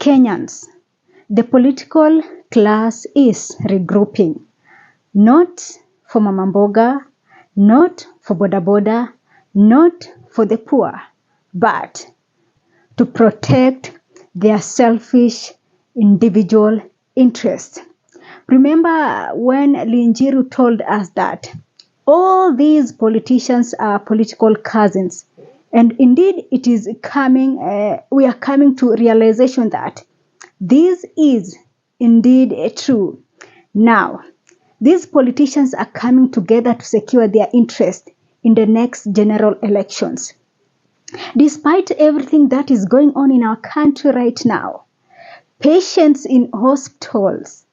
Kenyans, the political class is regrouping, not for Mama Mboga, not for Boda Boda, not for the poor, but to protect their selfish individual interests. Remember when Linjiru told us that all these politicians are political cousins, and indeed it is coming, we are coming to realization that this is indeed true. Now, these politicians are coming together to secure their interest in the next general elections. Despite everything that is going on in our country right now, patients in hospitals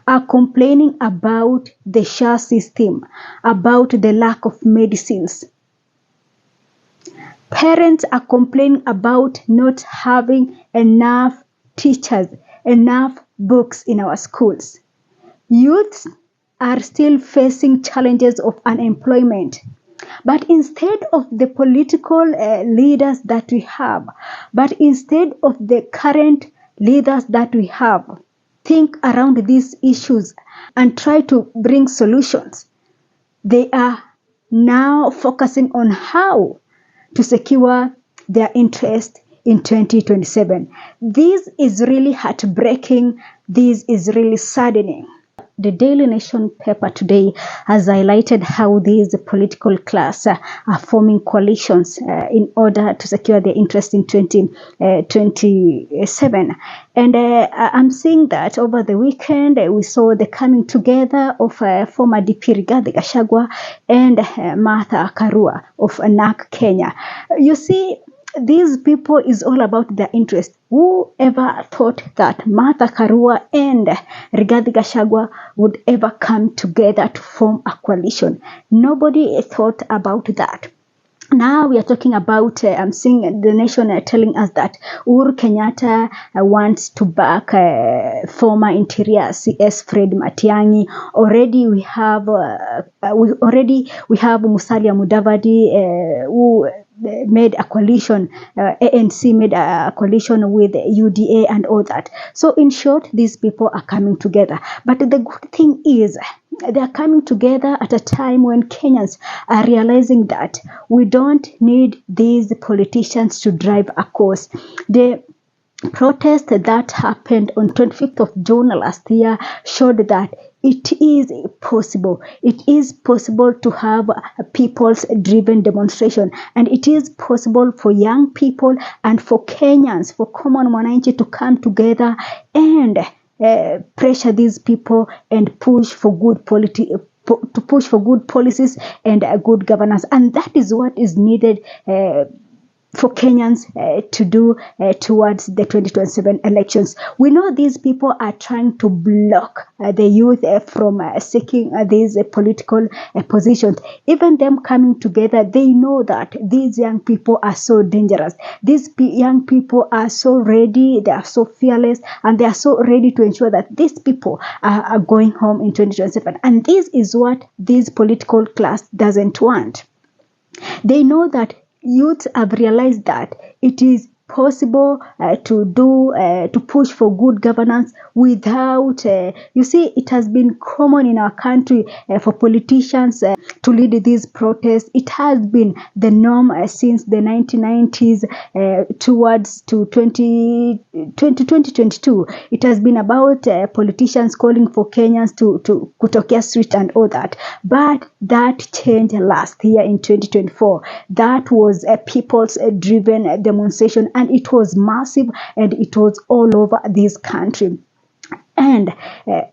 are complaining about the SHA system, about the lack of medicines. Parents are complaining about not having enough teachers, enough books in our schools. Youths are still facing challenges of unemployment. But instead of the political leaders that we have, but instead of the current leaders that we have, think around these issues and try to bring solutions, they are now focusing on how to secure their interest in 2027. This is really heartbreaking. This is really saddening. The Daily Nation paper today has highlighted how these political class are forming coalitions in order to secure their interest in 2027. And I'm seeing that over the weekend, we saw the coming together of former DP Rigathi Gachagua and Martha Karua of NARC Kenya. You see, these people is all about their interest. Whoever thought that Martha Karua and Rigathi Gachagua would ever come together to form a coalition? Nobody thought about that. Now we are talking about, I'm seeing the nation telling us that Uhuru Kenyatta wants to back former Interior CS Fred Matiang'i. Already we have Musalia Mudavadi who made a coalition, ANC made a coalition with UDA and all that. So in short, these people are coming together. But the good thing is, they are coming together at a time when Kenyans are realizing that we don't need these politicians to drive a cause. The protest that happened on 25th of June last year showed that it is possible. It is possible to have a people's driven demonstration, and it is possible for young people and for Kenyans, for common mwananchi to come together and pressure these people and push for good policies and good governance. And that is what is needed for Kenyans to do towards the 2027 elections. We know these people are trying to block the youth from seeking these political positions. Even them coming together, they know that these young people are so dangerous. These young people are so ready, they are so fearless, and they are so ready to ensure that these people are going home in 2027. And this is what this political class doesn't want. They know that youths have realized that it is possible to push for good governance without, you see, it has been common in our country for politicians to lead these protests. It has been the norm since the 1990s towards to 2022. It has been about politicians calling for Kenyans to kutokea street and all that. But that changed last year in 2024. That was a people's driven demonstration, and it was massive, and it was all over this country. And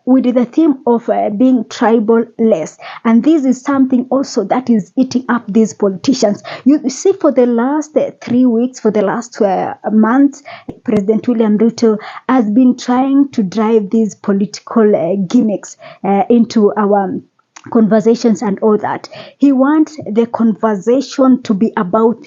with the theme of being tribal-less. And this is something also that is eating up these politicians. You see, for the last 3 weeks, for the last months, President William Ruto has been trying to drive these political gimmicks into our conversations and all that. He wants the conversation to be about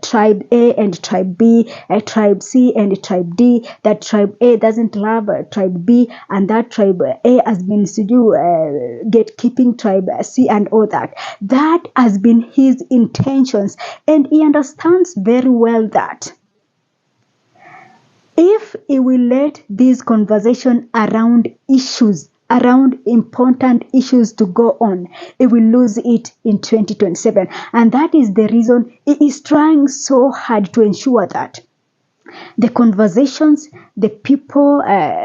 tribe A and tribe B, tribe C and tribe D, that tribe A doesn't love tribe B, and that tribe A has been gatekeeping tribe C and all that. That has been his intentions, and he understands very well that If it will let this conversation around issues, around important issues to go on, it will lose it in 2027. And that is the reason it is trying so hard to ensure that the conversations, the people,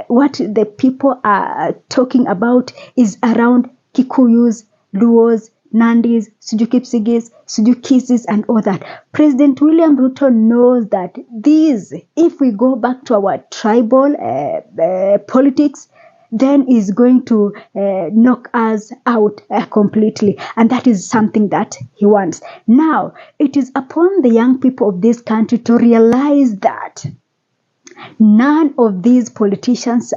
what the people are talking about is around Kikuyus, Luos, Nandis, Sujukipsigis, Sujukizis, and all that. President William Ruto knows that these, if we go back to our tribal politics, then is going to knock us out completely. And that is something that he wants. Now, it is upon the young people of this country to realize that none of these politicians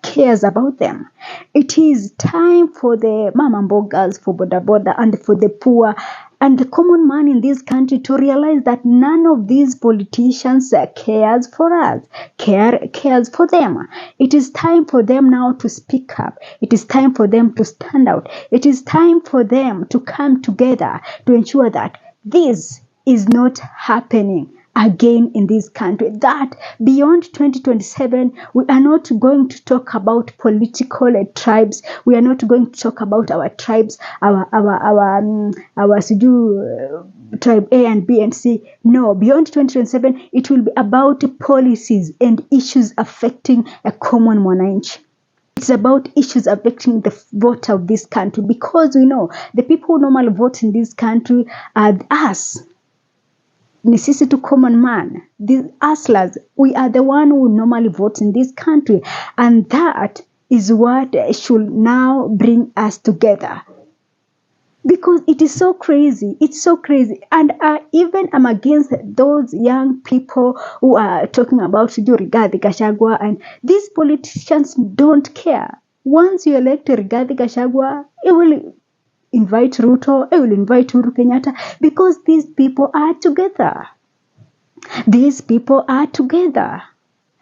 cares about them. It is time for the mama mbogas, for boda boda, and for the poor and the common man in this country to realize that none of these politicians cares for us, cares for them. It is time for them now to speak up. It is time for them to stand out. It is time for them to come together to ensure that this is not happening again in this country. That beyond 2027, we are not going to talk about political tribes. We are not going to talk about our tribes, our tribe A and B and C. No, beyond 2027, it will be about policies and issues affecting a common mwananchi. It's about issues affecting the voter of this country, because we know the people who normally vote in this country are us. Ni sisi tu common man, these hustlers, we are the one who normally vote in this country, and that is what should now bring us together, because it is so crazy. It's so crazy. And even I'm against those young people who are talking about Rigathi Gachagua, and these politicians don't care. Once you elect Rigathi Gachagua, it will invite Ruto, I will invite Uhuru Kenyatta, because these people are together. These people are together.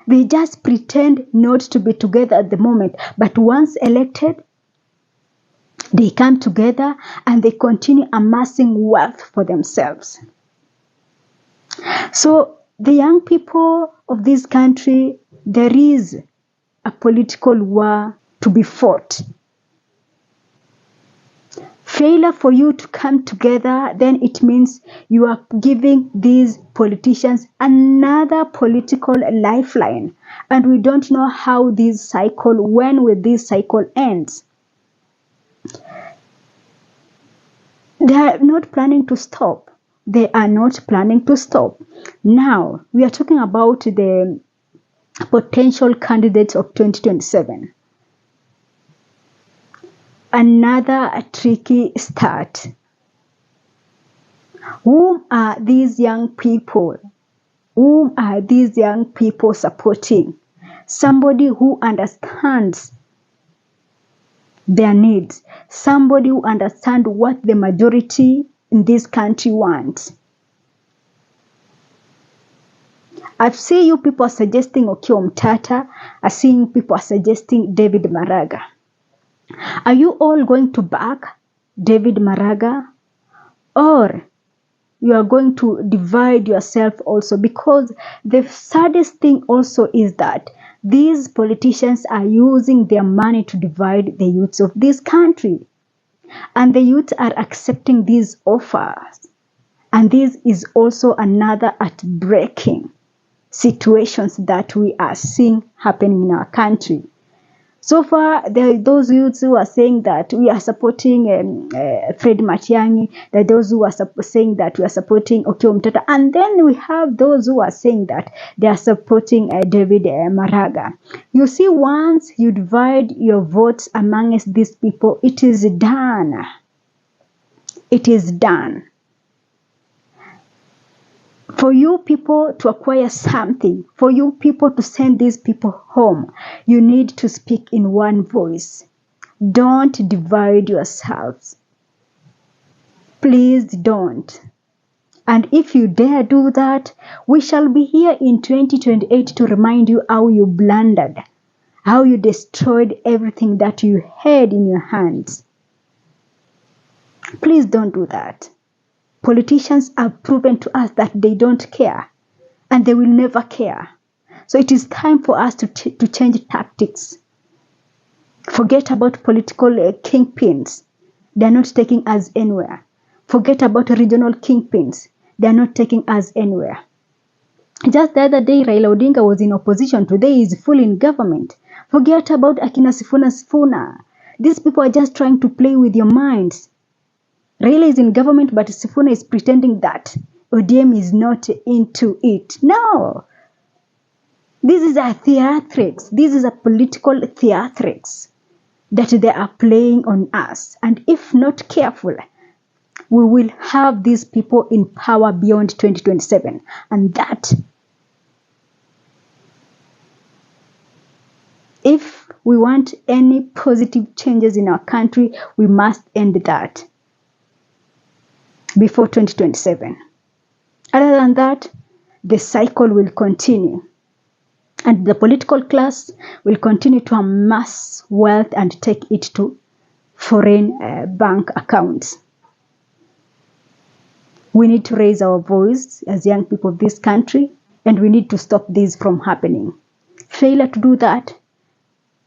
They just pretend not to be together at the moment, but once elected, they come together and they continue amassing wealth for themselves. So the young people of this country, there is a political war to be fought. Failure for you to come together, then it means you are giving these politicians another political lifeline. And we don't know how this cycle, when will this cycle ends. They are not planning to stop. They are not planning to stop. Now, we are talking about the potential candidates of 2027. Another tricky start. Whom are these young people? Whom are these young people supporting? Somebody who understands their needs. Somebody who understands what the majority in this country wants. I've seen you people suggesting Okiya Omtatah. I've seen people suggesting David Maraga. Are you all going to back David Maraga, or you are going to divide yourself also? Because the saddest thing also is that these politicians are using their money to divide the youths of this country, and the youths are accepting these offers, and this is also another heartbreaking situations that we are seeing happening in our country. So far, there are those youths who are saying that we are supporting Fred Matiang'i, there are those who are saying that we are supporting Okiya Omtatah, and then we have those who are saying that they are supporting David Maraga. You see, once you divide your votes amongst these people, it is done. It is done. For you people to acquire something, for you people to send these people home, you need to speak in one voice. Don't divide yourselves. Please don't. And if you dare do that, we shall be here in 2028 to remind you how you blundered, how you destroyed everything that you had in your hands. Please don't do that. Politicians have proven to us that they don't care, and they will never care. So it is time for us to change tactics. Forget about political kingpins. They are not taking us anywhere. Forget about regional kingpins. They are not taking us anywhere. Just the other day, Raila Odinga was in opposition. Today, he is full in government. Forget about Akina Sifuna. These people are just trying to play with your minds. Raila is in government, but Sifuna is pretending that ODM is not into it. No. This is a theatrics. This is a political theatrics that they are playing on us. And if not careful, we will have these people in power beyond 2027. And that, if we want any positive changes in our country, we must end that before 2027. Other than that, the cycle will continue. And the political class will continue to amass wealth and take it to foreign bank accounts. We need to raise our voice as young people of this country, and we need to stop this from happening. Failure to do that,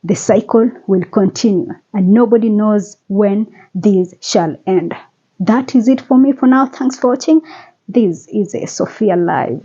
the cycle will continue, and nobody knows when this shall end. That is it for me for now. Thanks for watching. This is a Sophia Live.